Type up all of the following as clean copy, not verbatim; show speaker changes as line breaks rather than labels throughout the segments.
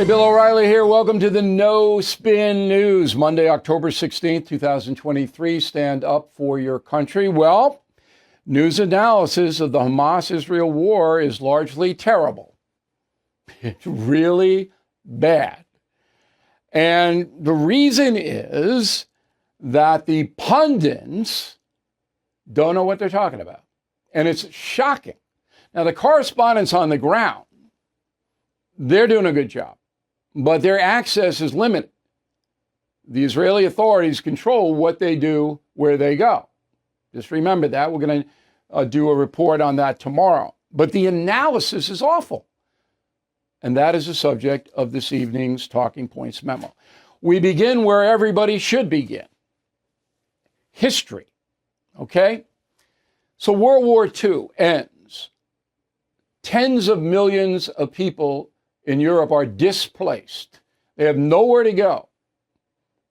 Bill O'Reilly here. Welcome to the No Spin News. Monday, October 16th, 2023. Stand up for your country. Well, news analysis of the Hamas-Israel war is largely terrible. It's really bad. And the reason is that the pundits don't know what they're talking about. And it's shocking. Now, the correspondents on the ground, they're doing a good job, but their access is limited. The Israeli authorities control what they do, where they go. Just remember that. We're going to do a report on that tomorrow. But the analysis is awful. And that is the subject of this evening's Talking Points Memo. We begin where everybody should begin. History. Okay? So World War II ends. Tens of millions of people in Europe are displaced. They have nowhere to go.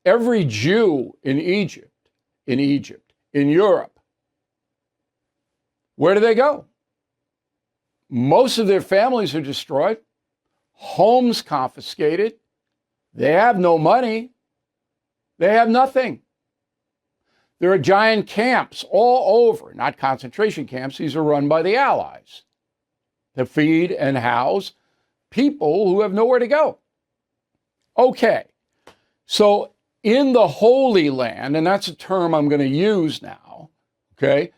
Every Jew in Egypt, in Europe, where do they go? Most of their families are destroyed, homes confiscated. They have no money. They have nothing. There are giant camps all over, not concentration camps. These are run by the Allies to feed and house people who have nowhere to go. Okay, so in the Holy Land, and that's a term I'm going to use now, okay,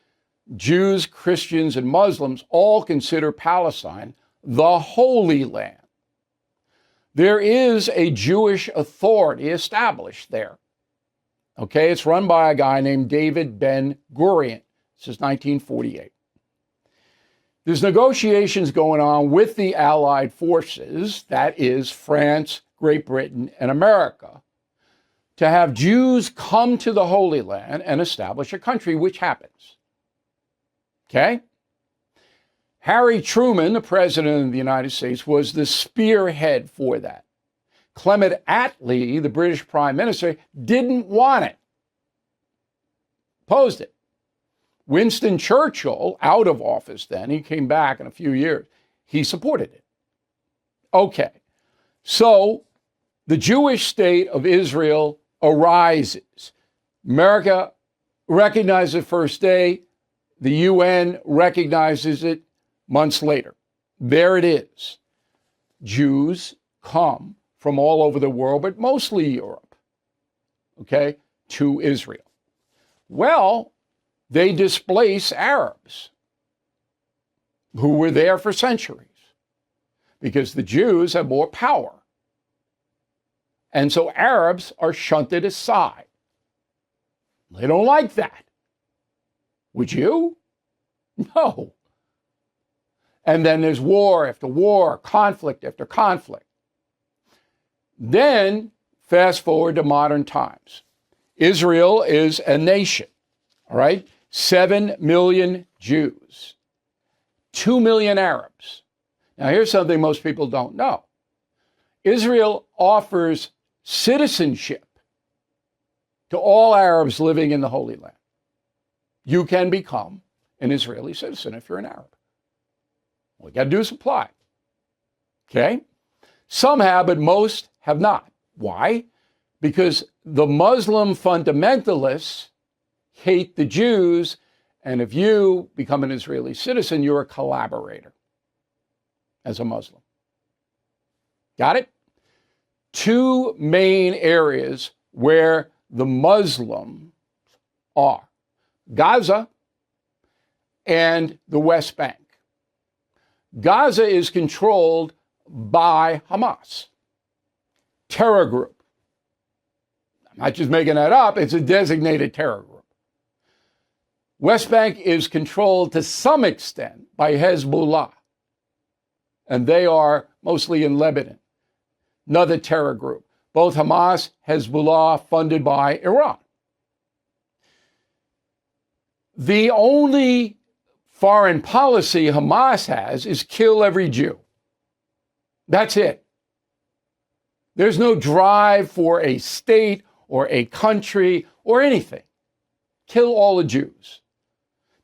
Jews, Christians, and Muslims all consider Palestine the Holy Land. There is a Jewish authority established there. Okay, it's run by a guy named David Ben-Gurion. This is 1948. There's negotiations going on with the Allied forces, that is France, Great Britain, and America, to have Jews come to the Holy Land and establish a country, which happens. Okay? Harry Truman, the president of the United States, was the spearhead for that. Clement Attlee, the British prime minister, didn't want it. Opposed it. Winston Churchill, out of office then, he came back in a few years, he supported it. Okay, so the Jewish state of Israel arises. America recognizes it first day. The UN recognizes it months later. There it is. Jews come from all over the world, but mostly Europe, okay, to Israel. Well, they displace Arabs who were there for centuries because the Jews have more power. And so Arabs are shunted aside. They don't like that. Would you? No. And then there's war after war, conflict after conflict. Then, fast forward to modern times. Israel is a nation, all right? 7 million Jews, 2 million Arabs. Now, here's something most people don't know. Israel offers citizenship to all Arabs living in the Holy Land. You can become an Israeli citizen if you're an Arab. All you got to do is apply. Okay? Some have, but most have not. Why? Because the Muslim fundamentalists hate the Jews, and if you become an Israeli citizen, you're a collaborator as a Muslim. Got it? Two main areas where the Muslims are: Gaza and the West Bank. Gaza is controlled by Hamas, terror group. I'm not just making that up, it's a designated terror group. West Bank is controlled to some extent by Hezbollah, and they are mostly in Lebanon, another terror group. Both Hamas, Hezbollah, funded by Iran. The only foreign policy Hamas has is kill every Jew. That's it. There's no drive for a state or a country or anything. Kill all the Jews.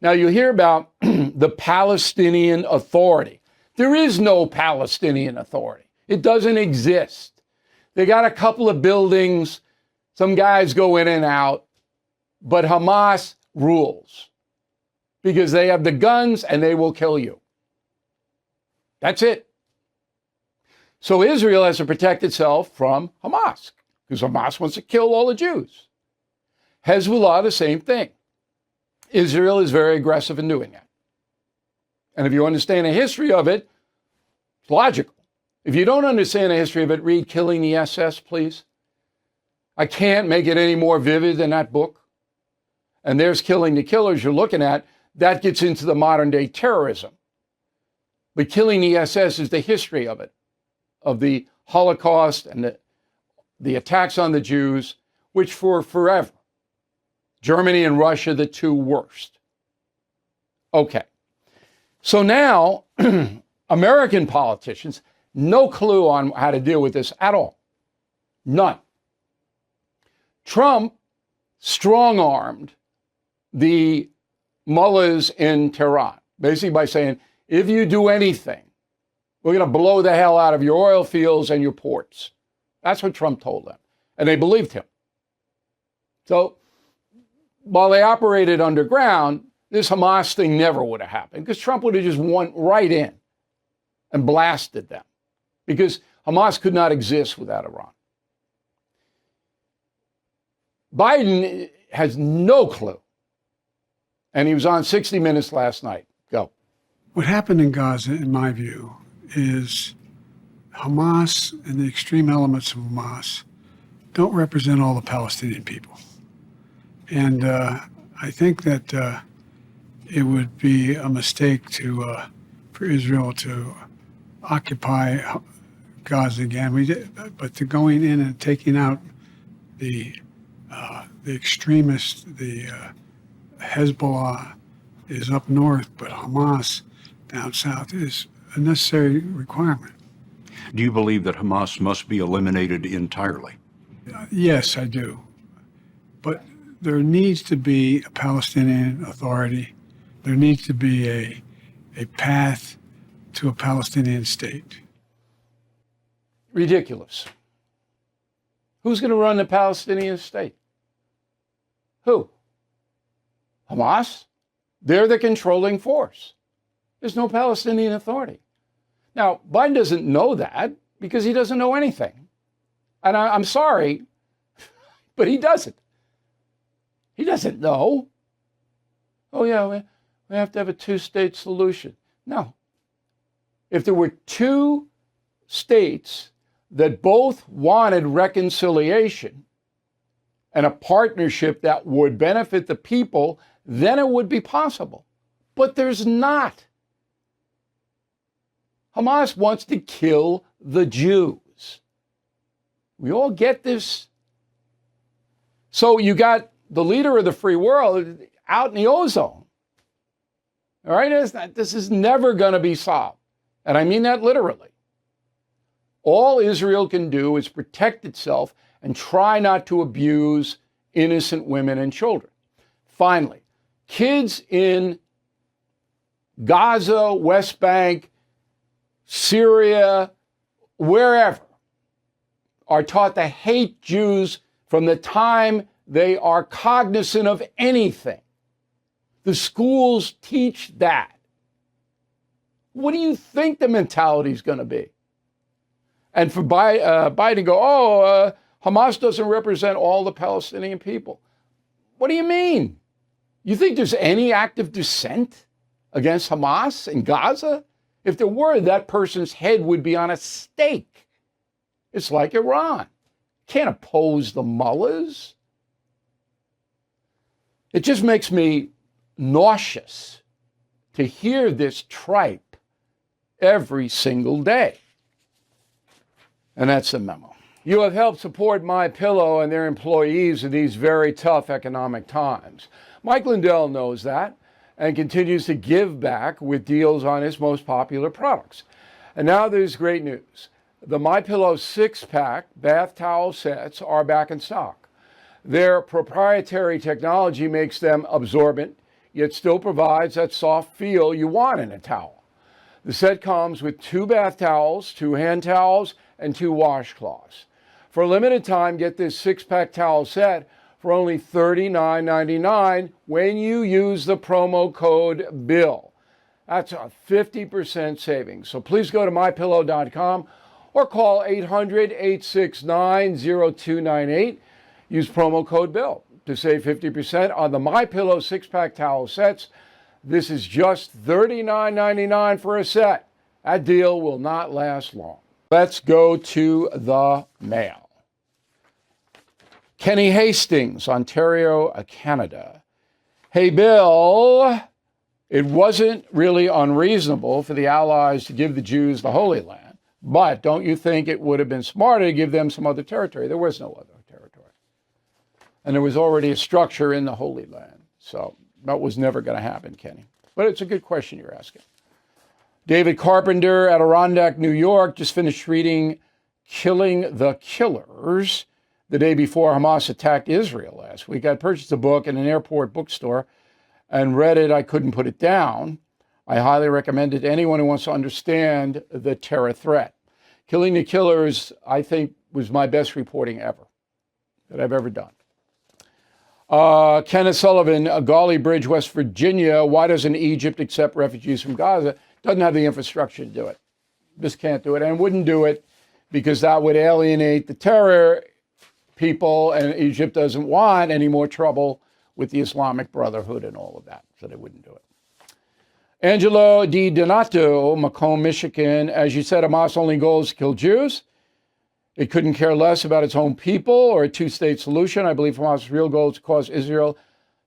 Now you hear about the Palestinian Authority. There is no Palestinian Authority. It doesn't exist. They got a couple of buildings. Some guys go in and out. But Hamas rules because they have the guns and they will kill you. That's it. So Israel has to protect itself from Hamas because Hamas wants to kill all the Jews. Hezbollah, the same thing. Israel is very aggressive in doing that. And if you understand the history of it, it's logical. If you don't understand the history of it, read Killing the SS, please. I can't make it any more vivid than that book. And there's Killing the Killers you're looking at. That gets into the modern day terrorism. But Killing the SS is the history of it, of the Holocaust and the attacks on the Jews, which for forever, Germany and Russia, the two worst. Okay. So now, American politicians, no clue on how to deal with this at all. None. Trump strong-armed the mullahs in Tehran, basically by saying, if you do anything, we're going to blow the hell out of your oil fields and your ports. That's what Trump told them. And they believed him. So while they operated underground, this Hamas thing never would have happened because Trump would have just went right in and blasted them because Hamas could not exist without Iran. Biden has no clue. And he was on 60 Minutes last night. Go.
What happened in Gaza, in my view, is Hamas and the extreme elements of Hamas don't represent all the Palestinian people. And I think that it would be a mistake for Israel to occupy Gaza again. But to going in and taking out the extremists, the Hezbollah is up north, but Hamas down south is a necessary requirement.
Do you believe that Hamas must be eliminated entirely?
Yes, I do. But there needs to be a Palestinian Authority. There needs to be a path to a Palestinian state.
Ridiculous. Who's going to run the Palestinian state? Who? Hamas? They're the controlling force. There's no Palestinian Authority. Now, Biden doesn't know that because he doesn't know anything. And I'm sorry, but he doesn't. He doesn't know. Oh, yeah, we have to have a two-state solution. No. If there were two states that both wanted reconciliation and a partnership that would benefit the people, then it would be possible. But there's not. Hamas wants to kill the Jews. We all get this. So you got the leader of the free world out in the ozone. All right? This is never going to be solved. And I mean that literally. All Israel can do is protect itself and try not to abuse innocent women and children. Finally, kids in Gaza, West Bank, Syria, wherever, are taught to hate Jews from the time they are cognizant of anything. The schools teach that. What do you think the mentality is going to be? And for Biden to go, Hamas doesn't represent all the Palestinian people. What do you mean? You think there's any active dissent against Hamas in Gaza? If there were, that person's head would be on a stake. It's like Iran. Can't oppose the mullahs. It just makes me nauseous to hear this tripe every single day. And that's the memo. You have helped support MyPillow and their employees in these very tough economic times. Mike Lindell knows that and continues to give back with deals on his most popular products. And now there's great news. The MyPillow 6-pack bath towel sets are back in stock. Their proprietary technology makes them absorbent, yet still provides that soft feel you want in a towel. The set comes with 2 bath towels, 2 hand towels, and 2 washcloths. For a limited time, get this 6-pack towel set for only $39.99 when you use the promo code BILL. That's a 50% savings. So please go to mypillow.com or call 800-869-0298. Use promo code BILL to save 50% on the MyPillow 6-pack towel sets. This is just $39.99 for a set. That deal will not last long. Let's go to the mail. Kenny Hastings, Ontario, Canada. Hey, Bill, it wasn't really unreasonable for the Allies to give the Jews the Holy Land, but don't you think it would have been smarter to give them some other territory? There was no other territory. And there was already a structure in the Holy Land. So that was never going to happen, Kenny. But it's a good question you're asking. David Carpenter, Adirondack, New York, just finished reading Killing the Killers the day before Hamas attacked Israel last week. I purchased the book in an airport bookstore and read it. I couldn't put it down. I highly recommend it to anyone who wants to understand the terror threat. Killing the Killers, I think, was my best reporting ever that I've ever done. Kenneth Sullivan, Gauley Bridge, West Virginia. Why doesn't Egypt accept refugees from Gaza? Doesn't have the infrastructure to do it. Just can't do it, and wouldn't do it because that would alienate the terror people, and Egypt doesn't want any more trouble with the Islamic Brotherhood and all of that, so they wouldn't do it. Angelo Di Donato, Macomb, Michigan. As you said, Hamas' only goal is to kill Jews. It couldn't care less about its own people or a two-state solution. I believe Hamas' real goal is to cause Israel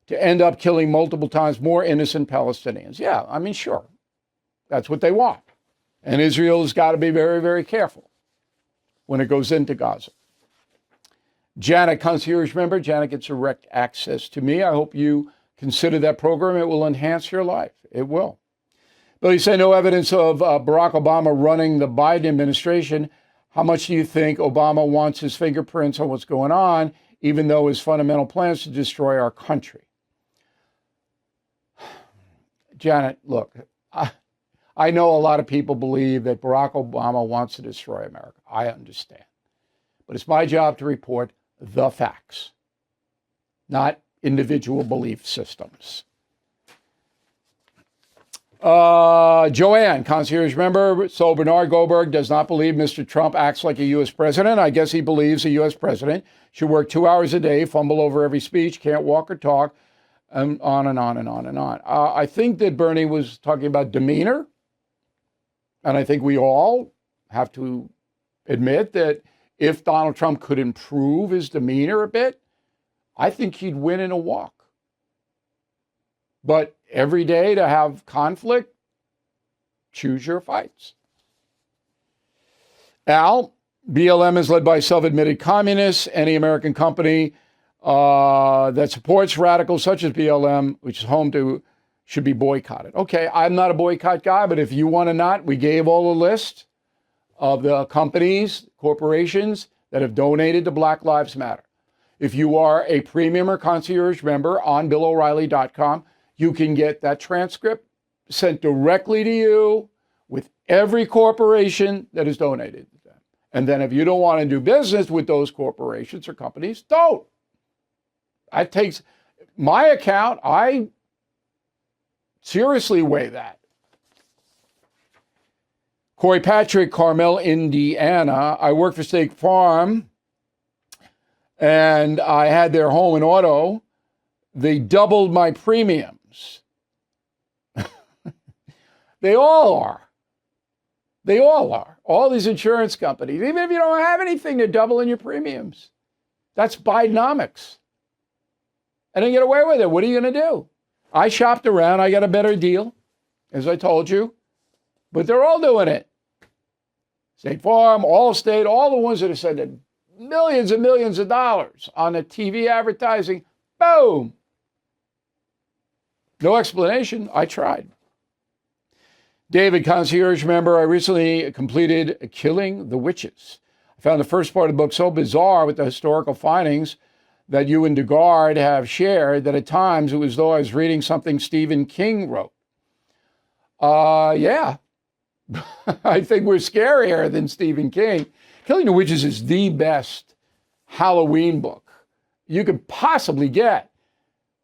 to end up killing multiple times more innocent Palestinians. Yeah, I mean, sure. That's what they want. And Israel has got to be very, very careful when it goes into Gaza. Janet, Concierge member. Janet gets direct access to me. I hope you consider that program. It will enhance your life. It will. Bill, you say no evidence of Barack Obama running the Biden administration. How much do you think Obama wants his fingerprints on what's going on, even though his fundamental plans to destroy our country? Janet, look, I know a lot of people believe that Barack Obama wants to destroy America. I understand. But it's my job to report the facts, not individual belief systems. Joanne, Concierge member. So Bernard Goldberg does not believe Mr. Trump acts like a U.S. president. I guess he believes a U.S. president should work 2 hours a day, fumble over every speech, can't walk or talk, and on and on and on and on. I think that Bernie was talking about demeanor. And I think we all have to admit that if Donald Trump could improve his demeanor a bit, I think he'd win in a walk. But every day to have conflict, choose your fights. Al, BLM is led by self-admitted communists. Any American company that supports radicals such as BLM, which is home to, should be boycotted. Okay, I'm not a boycott guy, but if you want to not, we gave all a list of the companies, corporations that have donated to Black Lives Matter. If you are a premium or concierge member on BillO'Reilly.com, you can get that transcript sent directly to you with every corporation that has donated to them. And then if you don't want to do business with those corporations or companies, don't. That takes my account. I seriously weigh that. Corey Patrick, Carmel, Indiana. I work for State Farm, and I had their home and auto. They doubled my premiums. They all are. They all are. All these insurance companies, even if you don't have anything, they're doubling your premiums. That's Bidenomics. And they get away with it. What are you going to do? I shopped around. I got a better deal, as I told you. But they're all doing it. State Farm, Allstate, all the ones that are spending millions and millions of dollars on the TV advertising. Boom. No explanation. I tried. David, concierge member. I recently completed Killing the Witches. I found the first part of the book so bizarre with the historical findings that you and Dugard have shared that at times it was as though I was reading something Stephen King wrote. Yeah. I think we're scarier than Stephen King. Killing the Witches is the best Halloween book you could possibly get.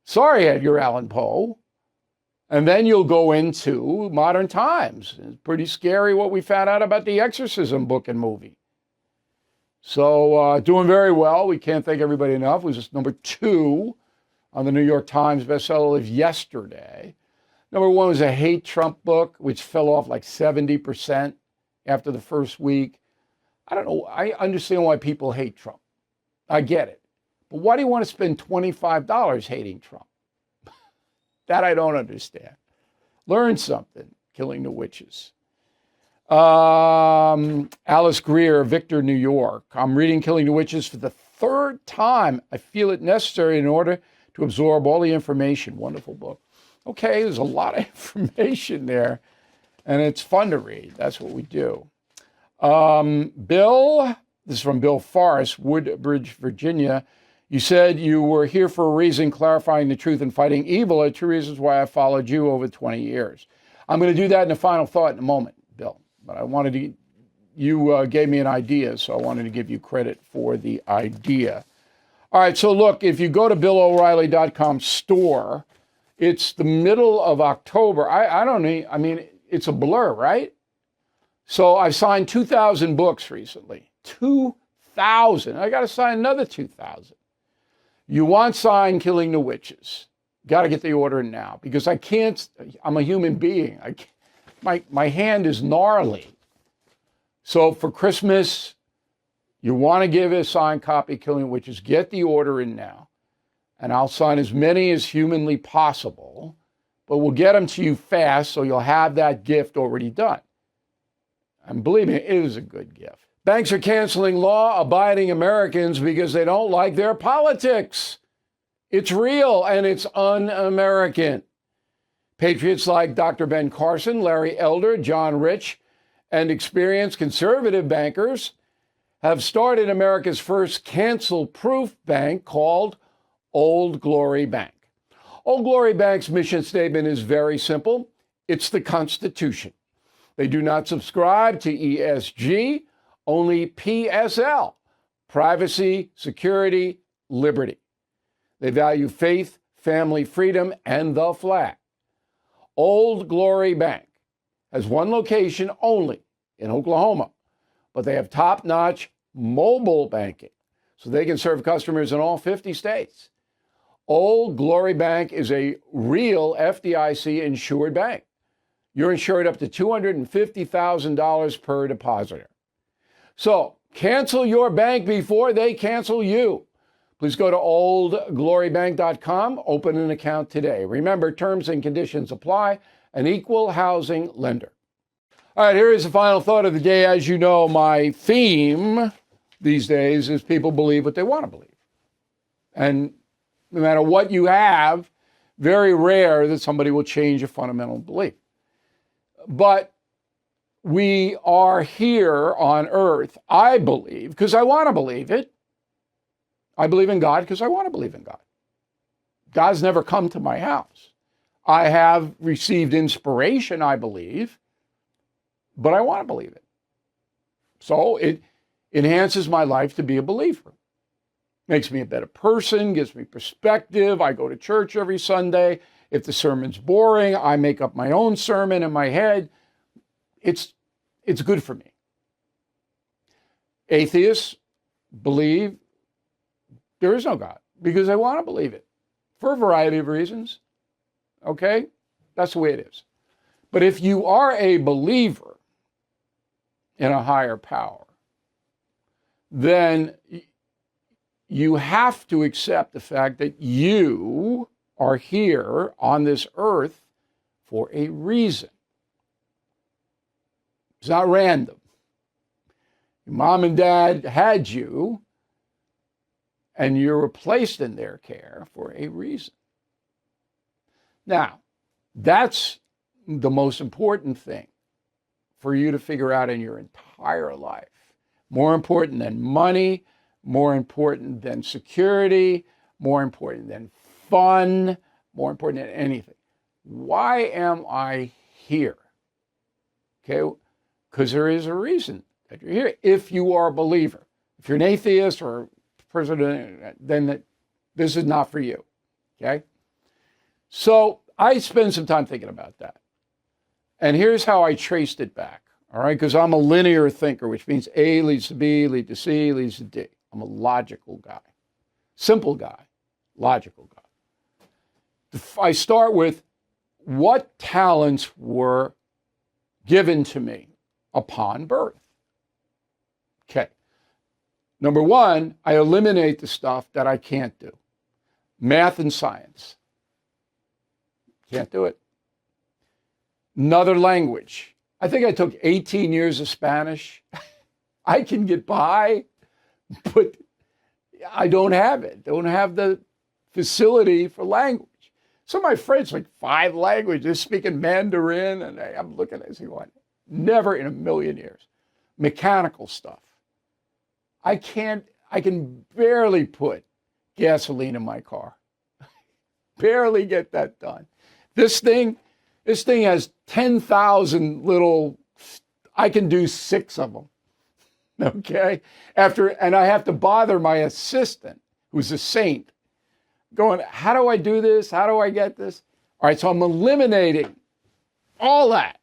Sorry, Edgar Allan Poe. And then you'll go into modern times. It's pretty scary what we found out about the Exorcism book and movie. So doing very well. We can't thank everybody enough. It was just number 2 on the New York Times bestseller list yesterday. Number 1 was a hate Trump book, which fell off like 70% after the first week. I don't know. I understand why people hate Trump. I get it. But why do you want to spend $25 hating Trump? That I don't understand. Learn something, Killing the Witches. Alice Greer, Victor, New York. I'm reading Killing the Witches for the 3rd time. I feel it necessary in order to absorb all the information. Wonderful book. Okay, there's a lot of information there, and it's fun to read. That's what we do. Bill, this is from Bill Forrest, Woodbridge, Virginia. You said you were here for a reason, clarifying the truth and fighting evil are 2 reasons why I followed you over 20 years. I'm going to do that in a final thought in a moment, Bill. But I wanted to, you gave me an idea, so I wanted to give you credit for the idea. All right, so look, if you go to BillO'Reilly.com store, it's the middle of October. I don't need, I mean, it's a blur, right? So I signed 2,000 books recently. 2,000. I got to sign another 2,000. You want signed Killing the Witches. Got to get the order in now because I can't, I'm a human being. My hand is gnarly. So for Christmas, you want to give a signed copy of Killing the Witches, get the order in now. And I'll sign as many as humanly possible, but we'll get them to you fast so you'll have that gift already done. And believe me, it is a good gift. Banks are canceling law-abiding Americans because they don't like their politics. It's real and it's un-American. Patriots like Dr. Ben Carson, Larry Elder, John Rich, and experienced conservative bankers have started America's first cancel-proof bank called Old Glory Bank. Old Glory Bank's mission statement is very simple. It's the Constitution. They do not subscribe to ESG, only PSL, privacy, security, liberty. They value faith, family, freedom, and the flag. Old Glory Bank has one location only in Oklahoma, but they have top-notch mobile banking, so they can serve customers in all 50 states. Old Glory Bank is a real FDIC-insured bank. You're insured up to $250,000 per depositor. So cancel your bank before they cancel you. Please go to oldglorybank.com, open an account today. Remember, terms and conditions apply, an equal housing lender. All right, here is the final thought of the day. As you know, my theme these days is people believe what they want to believe. And no matter what you have, very rare that somebody will change a fundamental belief. But we are here on earth, I believe, because I want to believe it. I believe in God because I want to believe in God. God's never come to my house. I have received inspiration, I believe, but I want to believe it. So it enhances my life to be a believer. Makes me a better person, gives me perspective. I go to church every Sunday. If the sermon's boring, I make up my own sermon in my head. It's good for me. Atheists believe there is no God because they want to believe it for a variety of reasons. Okay? That's the way it is. But if you are a believer in a higher power, then you have to accept the fact that you are here on this earth for a reason. It's not random. Your mom and dad had you, and you were placed in their care for a reason. Now, that's the most important thing for you to figure out in your entire life. More important than money, more important than security, more important than fun, more important than anything. Why am I here? Okay, because there is a reason that you're here. If you are a believer, if you're an atheist or a person, then this is not for you. Okay? So I spent some time thinking about that. And here's how I traced it back. All right? Because I'm a linear thinker, which means A leads to B, leads to C, leads to D. I'm a logical guy. Simple guy. Logical guy. I start with what talents were given to me upon birth. Okay. Number one, I eliminate the stuff that I can't do. Math and science. Can't do it. Another language. I think I took 18 years of Spanish. I can get by, but I don't have it. Don't have the facility for language. Some of my friends, like 5 languages, speaking Mandarin, and I'm looking at it and going, never in a million years. Mechanical stuff. I can barely put gasoline in my car. Barely get that done. This thing has 10,000 little, I can do 6 of them. Okay? And I have to bother my assistant, who's a saint, going, how do I do this? How do I get this? All right, so I'm eliminating all that.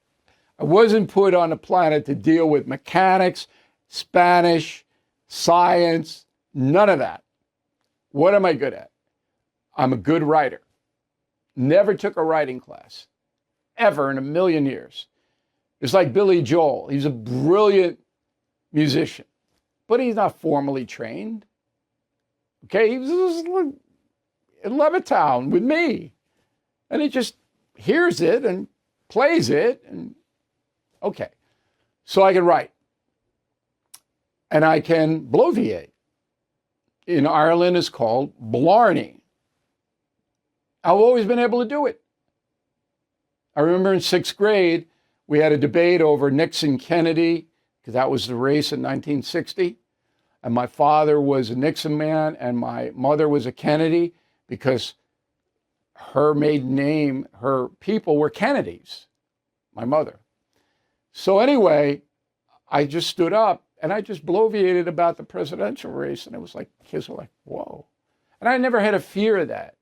I wasn't put on the planet to deal with mechanics, Spanish, science, none of that. What am I good at? I'm a good writer. Never took a writing class, ever in a million years. It's like Billy Joel. He's a brilliant musician, but he's not formally trained. Okay, he was in Levittown with me, and he just hears it and plays it, and okay. So I can write, and I can bloviate. In Ireland, it's called blarney. I've always been able to do it. I remember in 6th grade, we had a debate over Nixon-Kennedy, because that was the race in 1960. And my father was a Nixon man, and my mother was a Kennedy, because her maiden name, her people were Kennedys, my mother. So anyway, I just stood up, and I just bloviated about the presidential race, and it was like, kids were like, whoa. And I never had a fear of that.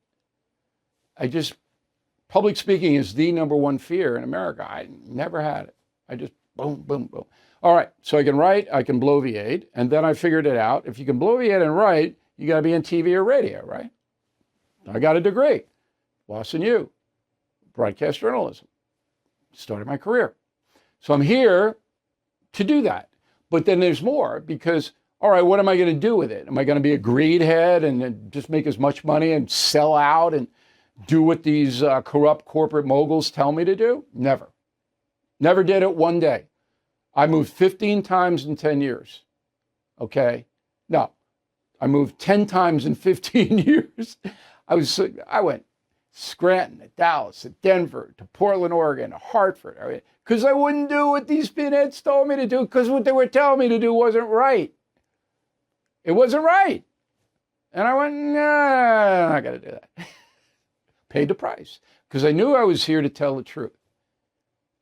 Public speaking is the number one fear in America. I never had it. I just boom, boom, boom. All right, so I can write, I can bloviate, and then I figured it out. If you can bloviate and write, you got to be on TV or radio, right? I got a degree, Boston U, broadcast journalism. Started my career. So I'm here to do that. But then there's more, because, all right, what am I going to do with it? Am I going to be a greed head and then just make as much money and sell out and do what these corrupt corporate moguls tell me to do? Never. Never did it one day. I moved 15 times in 10 years. Okay? No, I moved 10 times in 15 years. I went Scranton, to Dallas, to Denver, to Portland, Oregon, to Hartford, because I wouldn't do what these pinheads told me to do, because what they were telling me to do wasn't right. It wasn't right. And I went, nah, I'm not going to do that. Paid the price, because I knew I was here to tell the truth.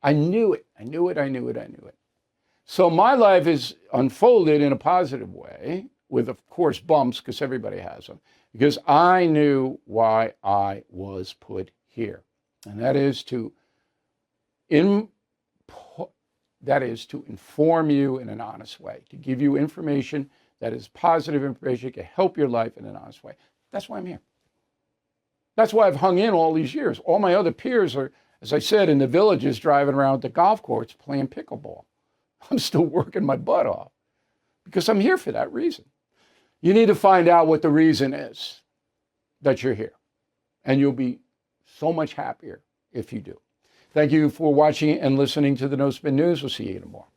I knew it. I knew it. So my life is unfolded in a positive way, with, of course, bumps, because everybody has them, because I knew why I was put here. And that is to inform you in an honest way, to give you information that is positive information, can help your life in an honest way. That's why I'm here. That's why I've hung in all these years. All my other peers are, as I said, in the villages driving around the golf courts playing pickleball. I'm still working my butt off because I'm here for that reason. You need to find out what the reason is that you're here, and you'll be so much happier if you do. Thank you for watching and listening to the No Spin News. We'll see you tomorrow.